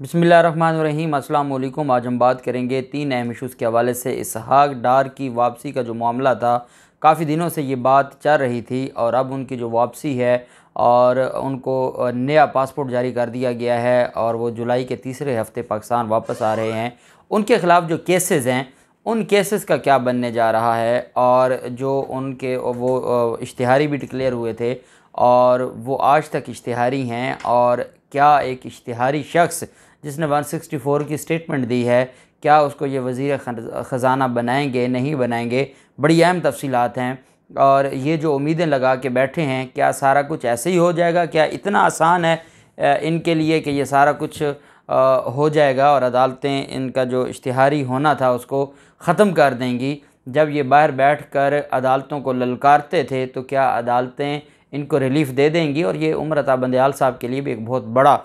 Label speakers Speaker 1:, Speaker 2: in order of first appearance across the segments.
Speaker 1: बिस्मिल्लाहिर्रहमानिर्रहीम। अस्सलाम वालेकुम। आज हम बात करेंगे 3 अहम इशूज़ के हवाले से। इसहाक डार की वापसी का जो मामला था, काफ़ी दिनों से ये बात चल रही थी और अब उनकी जो वापसी है और उनको नया पासपोर्ट जारी कर दिया गया है और वो जुलाई के तीसरे हफ्ते पाकिस्तान वापस आ रहे हैं। उनके ख़िलाफ़ जो केसेस हैं, उन केसेस का क्या बनने जा रहा है और जो उनके वो इश्तिहारी भी डिक्लेयर हुए थे और वो आज तक इश्तिहारी हैं, और क्या एक इश्तिहारी शख्स जिसने 164 की स्टेटमेंट दी है, क्या उसको ये वज़ीर ख़ज़ाना बनाएंगे नहीं बनाएंगे, बड़ी अहम तफसीलात हैं। और ये जो उम्मीदें लगा के बैठे हैं, क्या सारा कुछ ऐसे ही हो जाएगा? क्या इतना आसान है इनके लिए कि ये सारा कुछ हो जाएगा और अदालतें इनका जो इश्तिहारी होना था उसको ख़त्म कर देंगी? जब ये बाहर बैठ कर अदालतों को ललकारते थे तो क्या अदालतें इनको रिलीफ़ दे देंगी? और ये उमर अता बंदयाल साहब के लिए भी एक बहुत बड़ा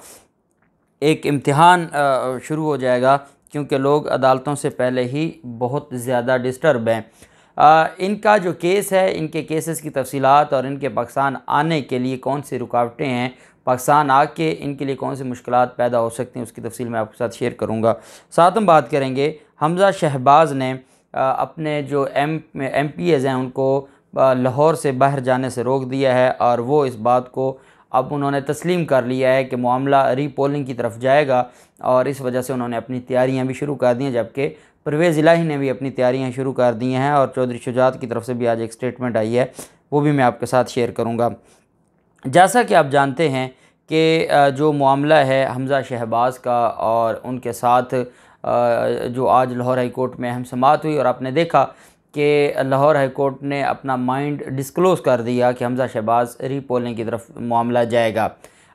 Speaker 1: एक इम्तिहान शुरू हो जाएगा, क्योंकि लोग अदालतों से पहले ही बहुत ज़्यादा डिस्टर्ब हैं। इनका जो केस है, इनके केसेस की तफसीलात और इनके पाकिस्तान आने के लिए कौन सी रुकावटें हैं, पाकिस्तान आके इनके लिए कौन सी मुश्किलात पैदा हो सकती हैं, उसकी तफसील मैं आपके साथ शेयर करूँगा। साथ हम बात करेंगे हमज़ा शहबाज ने अपने जो MPs हैं उनको लाहौर से बाहर जाने से रोक दिया है और वो इस बात को अब उन्होंने तस्लीम कर लिया है कि मामला रीपोलिंग की तरफ जाएगा और इस वजह से उन्होंने अपनी तैयारियां भी शुरू कर दी हैं। जबकि परवेज़ इलाही ने भी अपनी तैयारियां शुरू कर दी हैं और चौधरी शुजात की तरफ से भी आज एक स्टेटमेंट आई है, वो भी मैं आपके साथ शेयर करूँगा। जैसा कि आप जानते हैं कि जो मामला है हमज़ा शहबाज का और उनके साथ जो आज लाहौर हाई कोर्ट में अहम समाअत हुई और आपने देखा कि लाहौर हाई कोर्ट ने अपना माइंड डिस्क्लोज़ कर दिया कि हमज़ा शहबाज रीपोलिंग की तरफ मामला जाएगा।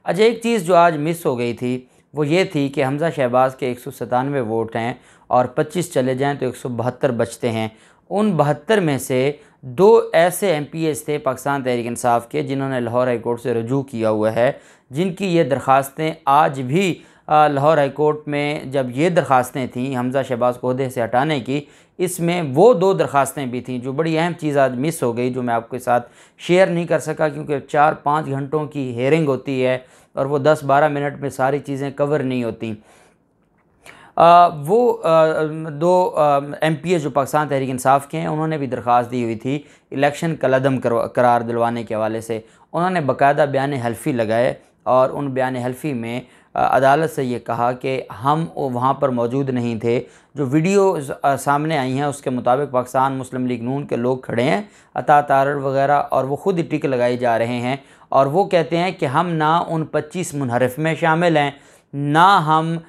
Speaker 1: अच्छा, एक चीज़ जो आज मिस हो गई थी वो ये थी कि हमज़ा शहबाज के 197 वोट हैं और 25 चले जाएँ तो 172 बचते हैं। उन 72 में से 2 ऐसे MPs थे पाकिस्तान तहरीक इंसाफ के जिन्होंने लाहौर हाई कोर्ट से रजू किया हुआ है, जिनकी ये दरख्वास्तें आज भी लाहौर हाई कोर्ट में जब ये दरख्वास्तें थीं हमज़ा शहबाज को ओहदे से हटाने की, इसमें वो 2 दरख्वास्तें भी थीं। जो बड़ी अहम चीज़ आज मिस हो गई, जो मैं आपके साथ शेयर नहीं कर सका क्योंकि 4-5 घंटों की हेयरिंग होती है और वो 10-12 मिनट में सारी चीज़ें कवर नहीं होती। वो 2 MPs जो पाकिस्तान तहरीक इंसाफ के हैं, उन्होंने भी दरख्वास्त दी हुई थी इलेक्शन कलअदम करार दिलवाने के हवाले से। उन्होंने बाकायदा बयान हल्फी लगाए और उन बयान हल्फी में अदालत से ये कहा कि हम वहाँ पर मौजूद नहीं थे। जो वीडियो सामने आई हैं उसके मुताबिक पाकिस्तान मुस्लिम लीग नून के लोग खड़े हैं, अता तारड़ वगैरह, और वो ख़ुद ही टिक लगाई जा रहे हैं और वो कहते हैं कि हम ना उन 25 मुनहरिफ में शामिल हैं, ना हम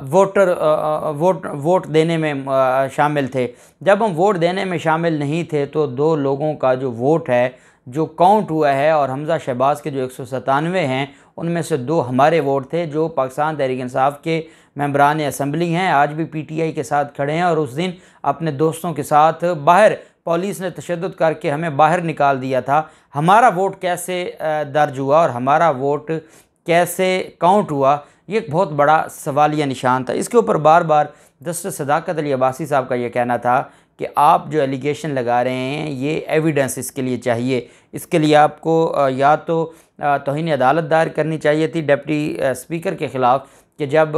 Speaker 1: वोट देने में शामिल थे। जब हम वोट देने में शामिल नहीं थे तो 2 लोगों का जो वोट है जो काउंट हुआ है, और हमज़ा शहबाज के जो 197 हैं उनमें से 2 हमारे वोट थे जो पाकिस्तान तहरीक इंसाफ के मेंबरान असम्बली हैं, आज भी PTI के साथ खड़े हैं और उस दिन अपने दोस्तों के साथ बाहर पुलिस ने तशद्दुद करके हमें बाहर निकाल दिया था। हमारा वोट कैसे दर्ज हुआ और हमारा वोट कैसे काउंट हुआ, ये एक बहुत बड़ा सवालिया निशान था। इसके ऊपर बार बार जस्टिस सदाकत अली अब्बासी साहब का ये कहना था कि आप जो एलिगेशन लगा रहे हैं ये एविडेंस इसके लिए चाहिए। इसके लिए आपको या तो तौहीन अदालत दायर करनी चाहिए थी डिप्टी स्पीकर के ख़िलाफ़, कि जब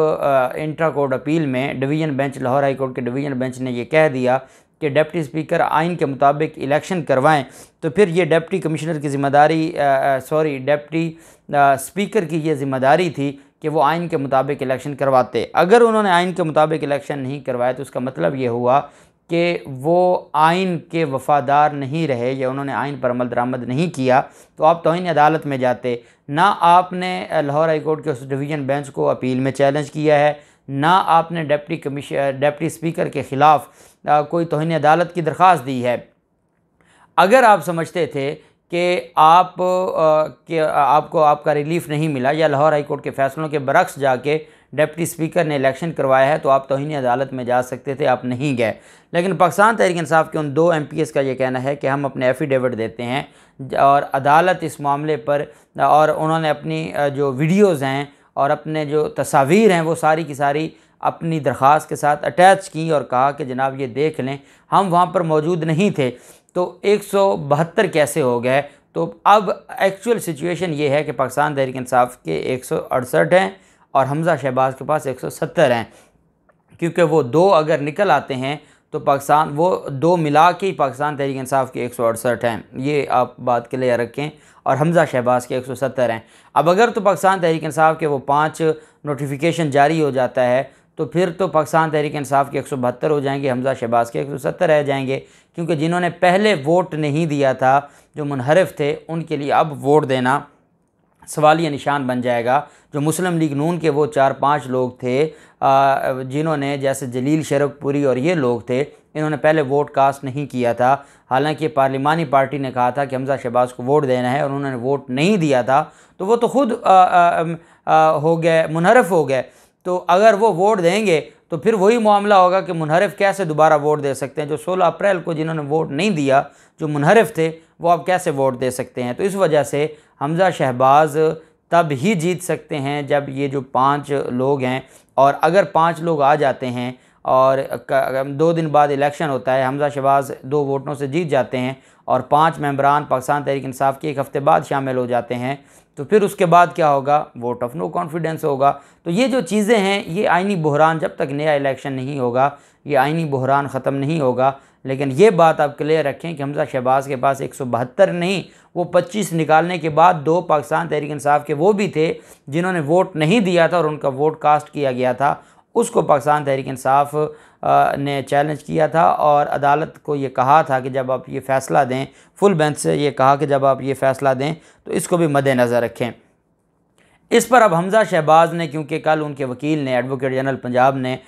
Speaker 1: इंट्रा कोर्ट अपील में division bench, Lahore high court के डिवीज़न बेंच ने ये कह दिया कि डिप्टी स्पीकर आइन के मुताबिक इलेक्शन करवाएं, तो फिर ये डिप्टी कमिश्नर की ज़िम्मेदारी डिप्टी स्पीकर की ये ज़िम्मेदारी थी कि वो आइन के मुताबिक इलेक्शन करवाते। अगर उन्होंने आइन के मुताबिक इलेक्शन नहीं करवाए तो उसका मतलब ये हुआ कि वो आइन के वफ़ादार नहीं रहे या उन्होंने आइन पर अमल दरामद नहीं किया, तो आप तौहीन अदालत में जाते। ना आपने लाहौर हाई कोर्ट के उस डिवीज़न बेंच को अपील में चैलेंज किया है, ना आपने डिप्टी स्पीकर के ख़िलाफ़ कोई तौहीन अदालत की दरख्वास्त दी है। अगर आप समझते थे कि आपको आपका रिलीफ़ नहीं मिला या लाहौर हाई कोर्ट के फ़ैसलों के बरक्स जाके डिप्टी स्पीकर ने इलेक्शन करवाया है, तो आप तौहीन अदालत में जा सकते थे, आप नहीं गए। लेकिन पाकिस्तान तहरीक इंसाफ के उन 2 MPs का ये कहना है कि हम अपने एफिडेविट देते हैं और अदालत इस मामले पर, और उन्होंने अपनी जो वीडियोज़ हैं और अपने जो तस्वीर हैं वो सारी की सारी अपनी दरख्वास्त के साथ अटैच की और कहा कि जनाब ये देख लें, हम वहाँ पर मौजूद नहीं थे। तो 172 कैसे हो गए? तो अब एक्चुअल सिचुएशन ये है कि पाकिस्तान तहरीक इंसाफ के 168 हैं और हमज़ा शहबाज के पास 170 हैं, क्योंकि वो 2 अगर निकल आते हैं तो पाकिस्तान, वो 2 मिला के ही पाकिस्तान तहरीक इंसाफ के 168 हैं। ये आप बात क्लियर रखें। और हमज़ा शहबाज के 170 हैं। अब अगर तो पाकिस्तान तहरीक इंसाफ के वो 5 नोटिफिकेशन जारी हो जाता है तो फिर तो पाकिस्तान तहरीक इंसाफ के 172 हो जाएंगे, हमज़ा शहबाज के 170 रह जाएंगे, क्योंकि जिन्होंने पहले वोट नहीं दिया था, जो मुनहरिफ थे, उनके लिए अब वोट देना सवालिया निशान बन जाएगा। जो मुस्लिम लीग नून के वो 4-5 लोग थे जिन्होंने, जैसे जलील शरफपुरी और ये लोग थे, इन्होंने पहले वोट कास्ट नहीं किया था। हालांकि पार्लिमानी पार्टी ने कहा था कि हमज़ा शहबाज को वोट देना है और उन्होंने वोट नहीं दिया था, तो वो तो खुद हो गए, मुनहरिफ हो गए। तो अगर वो वोट देंगे तो फिर वही मामला होगा कि मुनहरिफ कैसे दोबारा वोट दे सकते हैं। जो 16 अप्रैल को जिन्होंने वोट नहीं दिया, जो मुनहरिफ थे, वो अब कैसे वोट दे सकते हैं। तो इस वजह से हमज़ा शहबाज तब ही जीत सकते हैं जब ये जो 5 लोग हैं, और अगर 5 लोग आ जाते हैं और 2 दिन बाद इलेक्शन होता है, हमज़ा शहबाज 2 वोटों से जीत जाते हैं और 5 मेंबरान पाकिस्तान तहरीक इंसाफ के 1 हफ़्ते बाद शामिल हो जाते हैं, तो फिर उसके बाद क्या होगा, वोट ऑफ नो कॉन्फिडेंस होगा। तो ये जो चीज़ें हैं, ये आइनी बहरान, जब तक नया इलेक्शन नहीं होगा ये आइनी बहरान ख़त्म नहीं होगा। लेकिन ये बात आप क्लियर रखें कि हमज़ा शहबाज के पास 172 नहीं, वो 25 निकालने के बाद 2 पाकिस्तान तहरीक इंसाफ के वो भी थे जिन्होंने वोट नहीं दिया था और उनका वोट कास्ट किया गया था। उसको पाकिस्तान तहरीक इंसाफ ने चैलेंज किया था और अदालत को ये कहा था कि जब आप ये फ़ैसला दें, फुल बेंच से ये कहा कि जब आप ये फ़ैसला दें तो इसको भी मद्देनज़र रखें। इस पर अब हमज़ा शहबाज ने, क्योंकि कल उनके वकील ने, एडवोकेट जनरल पंजाब ने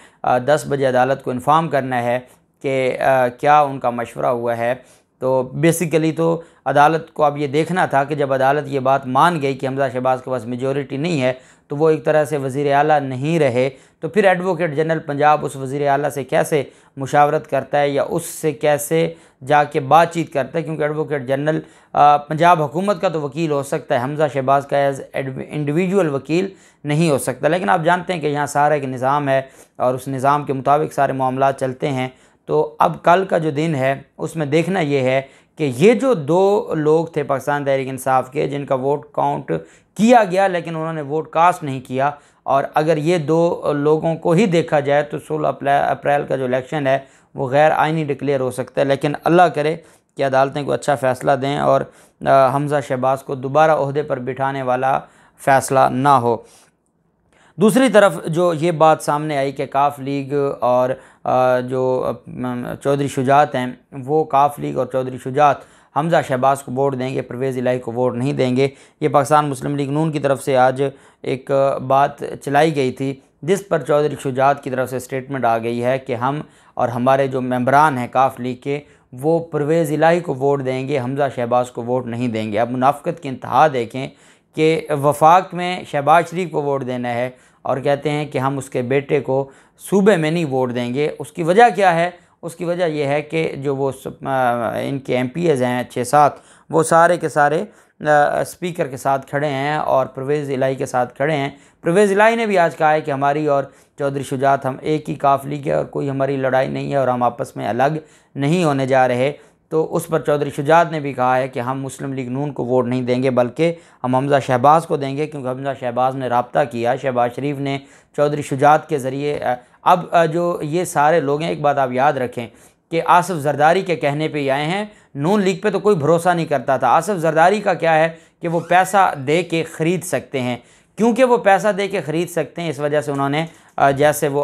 Speaker 1: 10 बजे अदालत को इन्फॉर्म करना है कि क्या उनका मशवरा हुआ है, तो बेसिकली तो अदालत को अब ये देखना था कि जब अदालत ये बात मान गई कि हमज़ा शहबाज के पास मेजॉरिटी नहीं है तो वो एक तरह से वज़ीर आला नहीं रहे, तो फिर एडवोकेट जनरल पंजाब उस वज़ीर आला से कैसे मुशावरत करता है या उससे कैसे जाके बातचीत करता है, क्योंकि एडवोकेट जनरल पंजाब हुकूमत का तो वकील हो सकता है, हमज़ा शहबाज का एज इंडिविजुअल वकील नहीं हो सकता। लेकिन आप जानते हैं कि यहाँ सारा एक निज़ाम है और उस निज़ाम के मुताबिक सारे मामला चलते हैं। तो अब कल का जो दिन है उसमें देखना ये है कि ये जो 2 लोग थे पाकिस्तान तहरीक इंसाफ के जिनका वोट काउंट किया गया लेकिन उन्होंने वोट कास्ट नहीं किया, और अगर ये 2 लोगों को ही देखा जाए तो 16 अप्रैल का जो इलेक्शन है वो गैर आइनी डिक्लेयर हो सकता है। लेकिन अल्लाह करे कि अदालतें को अच्छा फ़ैसला दें और हमज़ा शहबाज को दोबारा ओहदे पर बिठाने वाला फ़ैसला ना हो। दूसरी तरफ जो ये बात सामने आई कि काफ लीग और जो चौधरी शुजात हैं, वो काफ लीग और चौधरी शुजात हमज़ा शहबाज को वोट देंगे, परवेज़ इलाही को वोट नहीं देंगे। ये पाकिस्तान मुस्लिम लीग नून की तरफ से आज एक बात चलाई गई थी जिस पर चौधरी शुजात की तरफ से स्टेटमेंट आ गई है कि हम और हमारे जो मेंबरान हैं काफ लीग के, वो परवेज़ इलाही को वोट देंगे, हमज़ा शहबाज को वोट नहीं देंगे। अब मुनाफ़िक़त की इंतहा देखें कि वफाक में शहबाज शरीफ को वोट देना है और कहते हैं कि हम उसके बेटे को सूबे में नहीं वोट देंगे। उसकी वजह क्या है? उसकी वजह यह है कि जो वो इनके MPs हैं 6-7, वो सारे के सारे स्पीकर के साथ खड़े हैं और परवेज़ इलाही के साथ खड़े हैं। परवेज़ इलाही ने भी आज कहा है कि हमारी और चौधरी शुजात हम एक ही काफ़िली के और कोई हमारी लड़ाई नहीं है और हम आपस में अलग नहीं होने जा रहे। तो उस पर चौधरी शुजात ने भी कहा है कि हम मुस्लिम लीग नून को वोट नहीं देंगे बल्कि हम हमज़ा शहबाज को देंगे, क्योंकि हमज़ा शहबाज ने रब्ता किया शहबाज शरीफ ने चौधरी शुजात के ज़रिए। अब जो ये सारे लोग हैं, एक बात आप याद रखें कि आसिफ जरदारी के कहने पे ही आए हैं। नून लीग पे तो कोई भरोसा नहीं करता था। आसिफ जरदारी का क्या है कि वो पैसा दे के ख़रीद सकते हैं, क्योंकि वो पैसा दे के ख़रीद सकते हैं इस वजह से उन्होंने जैसे वो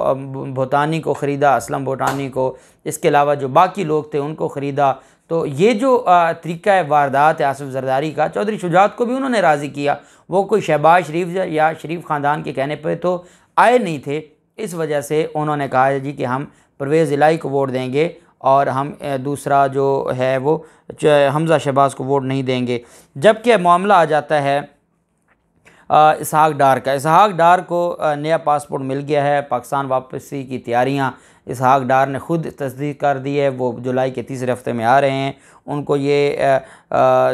Speaker 1: भूटानी को ख़रीदा, असलम भूटानी को, इसके अलावा जो बाकी लोग थे उनको ख़रीदा। तो ये जो तरीका वारदात है आसिफ जरदारी का, चौधरी शुजात को भी उन्होंने राज़ी किया। वो कोई शहबाज शरीफ या शरीफ ख़ानदान के कहने पर तो आए नहीं थे। इस वजह से उन्होंने कहा है जी कि हम परवेज़ इलाही को वोट देंगे और हम दूसरा जो है वो हमज़ा शहबाज को वोट नहीं देंगे। जबकि मामला आ जाता है इसहाक डार का। इसहाक डार को नया पासपोर्ट मिल गया है। पाकिस्तान वापसी की तैयारियां इसहाक डार ने ख़ुद तस्दीक कर दी है। वो जुलाई के तीसरे हफ्ते में आ रहे हैं। उनको ये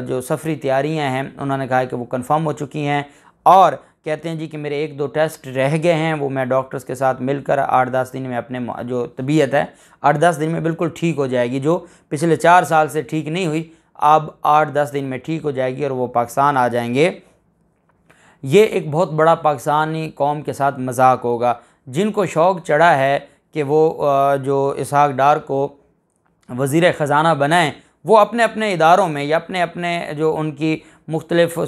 Speaker 1: जो सफरी तैयारियां हैं उन्होंने कहा है कि वो कंफर्म हो चुकी हैं और कहते हैं जी कि मेरे 1-2 टेस्ट रह गए हैं, वो मैं डॉक्टर्स के साथ मिलकर 8-10 दिन में अपने जो तबीयत है 8-10 दिन में बिल्कुल ठीक हो जाएगी। जो पिछले 4 साल से ठीक नहीं हुई अब 8-10 दिन में ठीक हो जाएगी और वो पाकिस्तान आ जाएंगे। ये एक बहुत बड़ा पाकिस्तानी कौम के साथ मजाक होगा। जिनको शौक़ चढ़ा है कि वो जो इसहाक डार को वज़ीर ख़ज़ाना बनाएं, वो अपने अपने इदारों में या अपने अपने जो उनकी मुख्तलिफ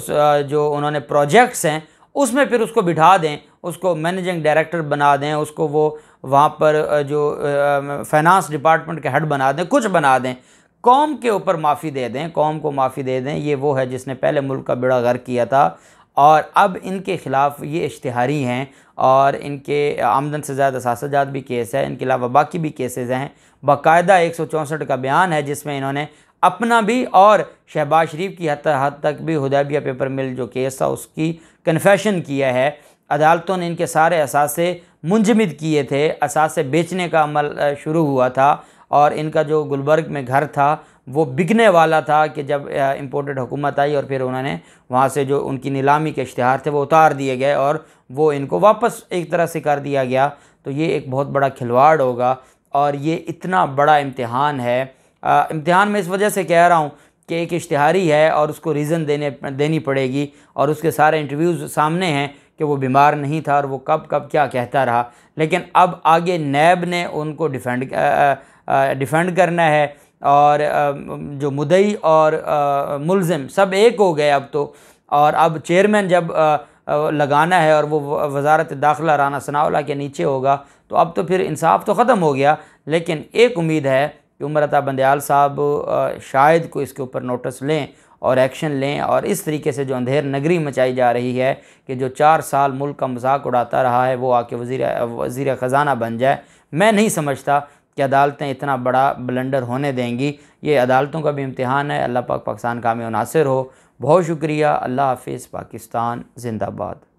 Speaker 1: जो उन्होंने प्रोजेक्ट्स हैं उसमें फिर उसको बिठा दें, उसको मैनेजिंग डायरेक्टर बना दें, उसको वो वहाँ पर जो फाइनेंस डिपार्टमेंट के हेड बना दें, कुछ बना दें, कौम के ऊपर माफ़ी दे दें, कौम को माफ़ी दे दें। ये वो है जिसने पहले मुल्क का बेड़ा गर्क किया था और अब इनके ख़िलाफ़ ये इश्तिहारी हैं और इनके आमदन से ज़्यादा सासाजात भी केस है, इनके अलावा बाकी भी केसेस हैं। बाकायदा 164 का बयान है जिसमें इन्होंने अपना भी और शहबाज शरीफ की हद तक भी हुदैबिया पेपर मिल जो केस था उसकी कन्फेशन किया है। अदालतों ने इनके सारे असासे मुंजमद किए थे, असासे बेचने का अमल शुरू हुआ था और इनका जो गुलबर्ग में घर था वो बिकने वाला था कि जब इम्पोर्टेड हुकूमत आई और फिर उन्होंने वहाँ से जो उनकी नीलामी के इश्तिहार थे वो उतार दिए गए और वो इनको वापस एक तरह से कर दिया गया। तो ये एक बहुत बड़ा खिलवाड़ होगा और ये इतना बड़ा इम्तिहान है। इम्तिहान में इस वजह से कह रहा हूँ कि एक इश्तिहारी है और उसको रीज़न देनी पड़ेगी और उसके सारे इंटरव्यूज़ सामने हैं कि वो बीमार नहीं था और वो कब कब क्या कहता रहा। लेकिन अब आगे नैब ने उनको डिफेंड करना है और जो मुद्दई और मुल्ज़िम सब एक हो गए अब तो। और अब चेयरमैन जब लगाना है और वो वज़ारत दाखिला राना सनाउल्लाह के नीचे होगा तो अब तो फिर इंसाफ तो ख़त्म हो गया। लेकिन एक उम्मीद है कि उमर अता बंदयाल साहब शायद को इसके ऊपर नोटिस लें और एक्शन लें और इस तरीके से जो अंधेर नगरी मचाई जा रही है कि जो 4 साल मुल्क का मजाक उड़ाता रहा है वो आके वज़ीर ख़ज़ाना बन जाए। मैं नहीं समझता कि अदालतें इतना बड़ा ब्लंडर होने देंगी। ये अदालतों का भी इम्तिहान है। अल्लाह पाक पाकिस्तान कामयाब नासिर हो। बहुत शुक्रिया। अल्लाह हाफ़िज़। पाकिस्तान ज़िंदाबाद।